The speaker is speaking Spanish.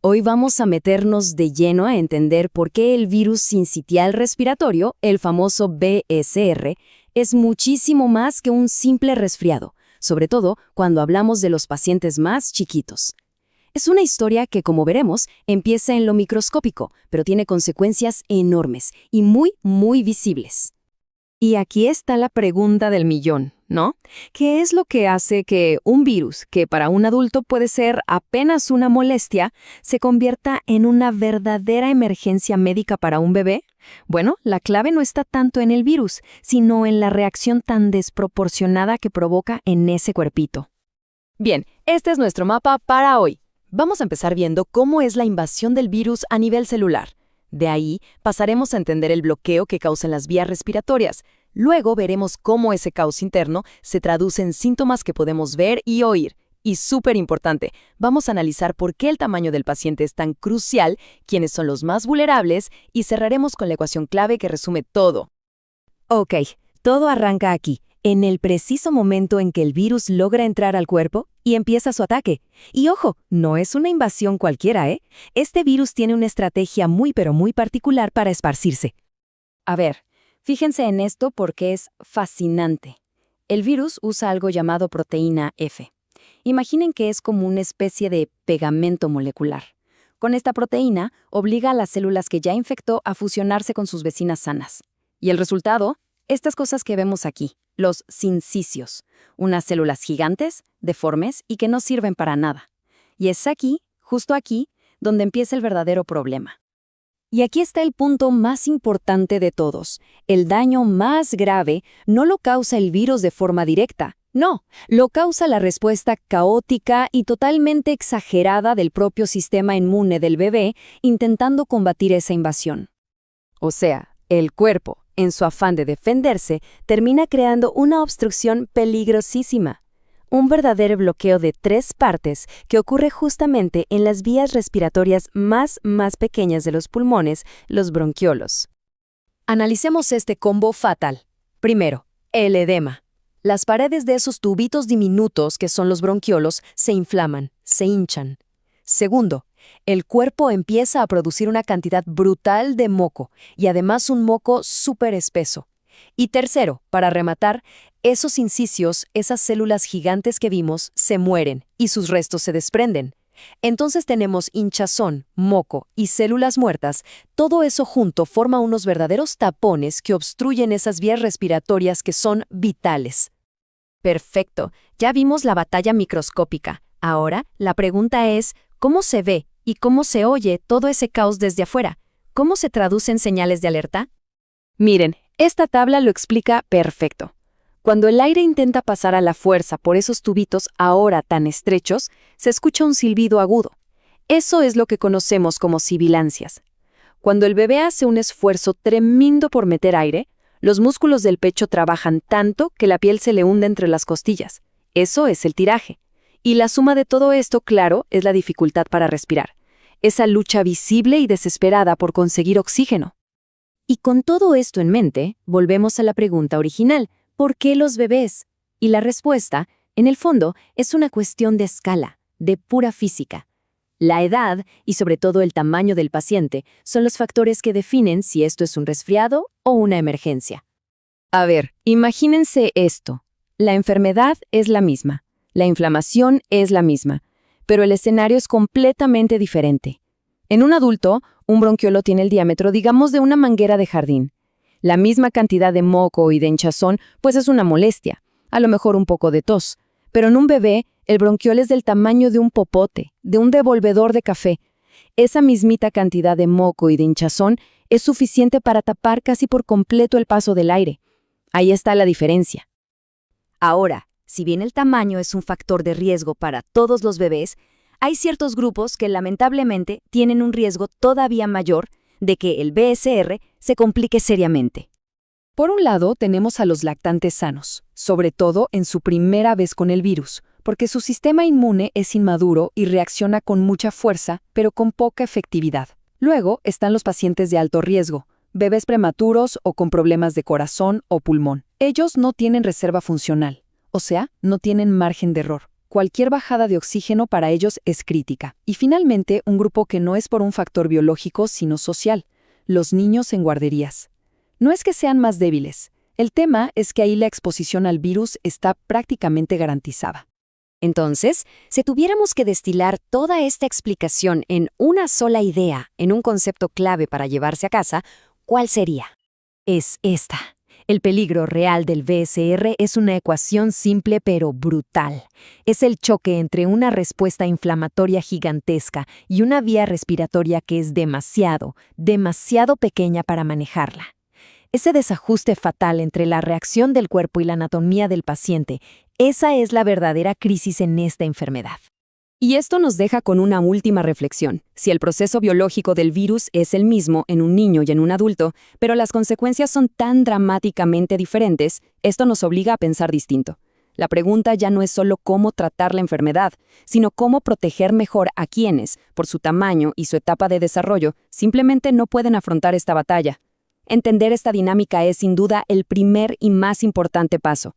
Hoy vamos a meternos de lleno a entender por qué el virus sincitial respiratorio, el famoso BSR, es muchísimo más que un simple resfriado, sobre todo cuando hablamos de los pacientes más chiquitos. Es una historia que, como veremos, empieza en lo microscópico, pero tiene consecuencias enormes y muy visibles. Y aquí está la pregunta del millón, ¿no? ¿Qué es lo que hace que un virus, que para un adulto puede ser apenas una molestia, se convierta en una verdadera emergencia médica para un bebé? Bueno, la clave no está tanto en el virus, sino en la reacción tan desproporcionada que provoca en ese cuerpito. Bien, este es nuestro mapa para hoy. Vamos a empezar viendo cómo es la invasión del virus a nivel celular. De ahí pasaremos a entender el bloqueo que causan las vías respiratorias. Luego veremos cómo ese caos interno se traduce en síntomas que podemos ver y oír. Y súper importante, vamos a analizar por qué el tamaño del paciente es tan crucial, quiénes son los más vulnerables y cerraremos con la ecuación clave que resume todo. Ok, todo arranca aquí, en el preciso momento en que el virus logra entrar al cuerpo y empieza su ataque. Y ojo, no es una invasión cualquiera, ¿eh? Este virus tiene una estrategia muy particular para esparcirse. A ver, fíjense en esto porque es fascinante. El virus usa algo llamado proteína F. Imaginen que es como una especie de pegamento molecular. Con esta proteína, obliga a las células que ya infectó a fusionarse con sus vecinas sanas. Y el resultado, estas cosas que vemos aquí, los sincicios, unas células gigantes, deformes y que no sirven para nada. Y es aquí, justo aquí, donde empieza el verdadero problema. Y aquí está el punto más importante de todos. El daño más grave no lo causa el virus de forma directa. No, lo causa la respuesta caótica y totalmente exagerada del propio sistema inmune del bebé intentando combatir esa invasión. O sea, el cuerpo, en su afán de defenderse, termina creando una obstrucción peligrosísima. Un verdadero bloqueo de 3 partes que ocurre justamente en las vías respiratorias más pequeñas de los pulmones, los bronquiolos. Analicemos este combo fatal. Primero, el edema. Las paredes de esos tubitos diminutos que son los bronquiolos se inflaman, se hinchan. Segundo, el cuerpo empieza a producir una cantidad brutal de moco y además un moco súper espeso. Y tercero, para rematar, esos incisios, esas células gigantes que vimos, se mueren y sus restos se desprenden. Entonces tenemos hinchazón, moco y células muertas. Todo eso junto forma unos verdaderos tapones que obstruyen esas vías respiratorias que son vitales. Perfecto, ya vimos la batalla microscópica. Ahora, la pregunta es, ¿cómo se ve y cómo se oye todo ese caos desde afuera? ¿Cómo se traducen señales de alerta? Miren, esta tabla lo explica perfecto. Cuando el aire intenta pasar a la fuerza por esos tubitos ahora tan estrechos, se escucha un silbido agudo. Eso es lo que conocemos como sibilancias. Cuando el bebé hace un esfuerzo tremendo por meter aire, los músculos del pecho trabajan tanto que la piel se le hunde entre las costillas. Eso es el tiraje. Y la suma de todo esto, claro, es la dificultad para respirar. Esa lucha visible y desesperada por conseguir oxígeno. Y con todo esto en mente, volvemos a la pregunta original, ¿por qué los bebés? Y la respuesta, en el fondo, es una cuestión de escala, de pura física. La edad, y sobre todo el tamaño del paciente, son los factores que definen si esto es un resfriado o una emergencia. A ver, imagínense esto. La enfermedad es la misma, la inflamación es la misma, pero el escenario es completamente diferente. En un adulto, un bronquiolo tiene el diámetro, digamos, de una manguera de jardín. La misma cantidad de moco y de hinchazón, pues es una molestia, a lo mejor un poco de tos. Pero en un bebé, el bronquiolo es del tamaño de un popote, de un devolvedor de café. Esa mismita cantidad de moco y de hinchazón es suficiente para tapar casi por completo el paso del aire. Ahí está la diferencia. Ahora, si bien el tamaño es un factor de riesgo para todos los bebés, hay ciertos grupos que lamentablemente tienen un riesgo todavía mayor de que el BSR se complique seriamente. Por un lado, tenemos a los lactantes sanos, sobre todo en su primera vez con el virus, porque su sistema inmune es inmaduro y reacciona con mucha fuerza, pero con poca efectividad. Luego están los pacientes de alto riesgo, bebés prematuros o con problemas de corazón o pulmón. Ellos no tienen reserva funcional, o sea, no tienen margen de error. cualquier bajada de oxígeno para ellos es crítica. Y finalmente, un grupo que no es por un factor biológico, sino social: los niños en guarderías. No es que sean más débiles. El tema es que ahí la exposición al virus está prácticamente garantizada. Entonces, si tuviéramos que destilar toda esta explicación en una sola idea, en un concepto clave para llevarse a casa, ¿cuál sería? Es esta. El peligro real del VSR es una ecuación simple pero brutal. Es el choque entre una respuesta inflamatoria gigantesca y una vía respiratoria que es demasiado pequeña para manejarla. Ese desajuste fatal entre la reacción del cuerpo y la anatomía del paciente, esa es la verdadera crisis en esta enfermedad. Y esto nos deja con una última reflexión. Si el proceso biológico del virus es el mismo en un niño y en un adulto, pero las consecuencias son tan dramáticamente diferentes, esto nos obliga a pensar distinto. La pregunta ya no es solo cómo tratar la enfermedad, sino cómo proteger mejor a quienes, por su tamaño y su etapa de desarrollo, simplemente no pueden afrontar esta batalla. Entender esta dinámica es sin duda el primer y más importante paso.